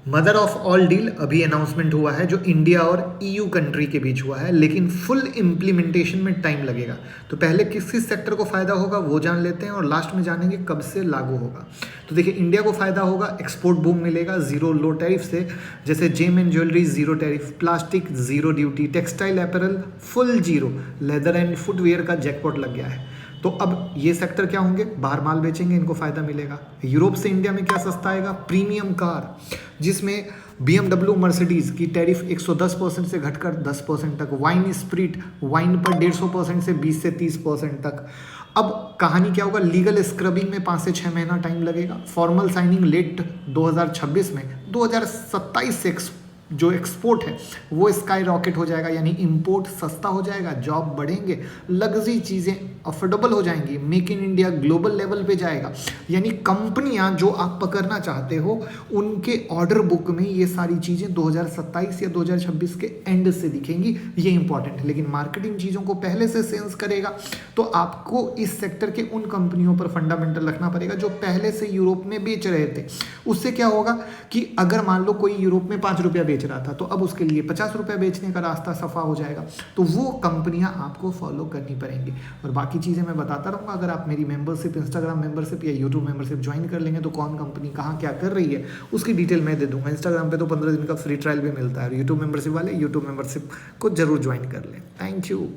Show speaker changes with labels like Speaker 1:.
Speaker 1: Mother of all deal अभी announcement हुआ है जो इंडिया और ईयू कंट्री के बीच हुआ है, लेकिन फुल इम्प्लीमेंटेशन में टाइम लगेगा। तो पहले किस किस सेक्टर को फ़ायदा होगा वो जान लेते हैं और लास्ट में जानेंगे कब से लागू होगा। तो देखिए, इंडिया को फ़ायदा होगा, एक्सपोर्ट बूम मिलेगा ज़ीरो लो टैरिफ से, जैसे gem and jewellery zero tariff, plastic zero duty, textile apparel full zero, leather and footwear का जैकपॉट लग गया है। तो अब ये सेक्टर क्या होंगे, बाहर माल बेचेंगे, इनको फ़ायदा मिलेगा। यूरोप से इंडिया में क्या सस्ता आएगा, प्रीमियम कार, जिसमें BMW मर्सिडीज़ की टैरिफ 110% से घटकर 10% तक, वाइन स्प्रिट वाइन पर 150% से 20 से 30% तक। अब कहानी क्या होगा, लीगल स्क्रबिंग में 5 से 6 महीना टाइम लगेगा, फॉर्मल साइनिंग लेट 2026 में, 2027 से जो एक्सपोर्ट है वो स्काई रॉकेट हो जाएगा, यानी इंपोर्ट सस्ता हो जाएगा, जॉब बढ़ेंगे, लग्जरी चीज़ें अफोर्डेबल हो जाएंगी, make in India global level पे जाएगा। यानी कंपनियां जो आप पकड़ना चाहते हो उनके ऑर्डर बुक में ये सारी चीज़ें 2027 या 2026 के एंड से दिखेंगी, ये इंपॉर्टेंट है। लेकिन मार्केटिंग चीज़ों को पहले से सेंस करेगा, तो आपको इस सेक्टर के उन कंपनियों पर फंडामेंटल रखना पड़ेगा जो पहले से यूरोप में बेच रहे थे। उससे क्या होगा कि अगर मान लो कोई यूरोप में 5 रुपया बेच रहा था, तो अब उसके लिए 50 रुपया बेचने का रास्ता सफा हो जाएगा। तो वो कंपनियां आपको फॉलो करनी पड़ेंगी। और बाकी चीज़ें मैं बताता रहूँगा। अगर आप मेरी मेंबरशिप, इंस्टाग्राम मेंबरशिप या यूट्यूब मेंबरशिप ज्वाइन कर लेंगे तो कौन कंपनी कहाँ क्या कर रही है उसकी डिटेल मैं दे दूंगा। इंस्टाग्राम पे तो 15 दिन का फ्री ट्रायल भी मिलता है, और यूट्यूब मेंबरशिप वाले यूट्यूब मेंबरशिप को जरूर ज्वाइन कर लें। Thank you.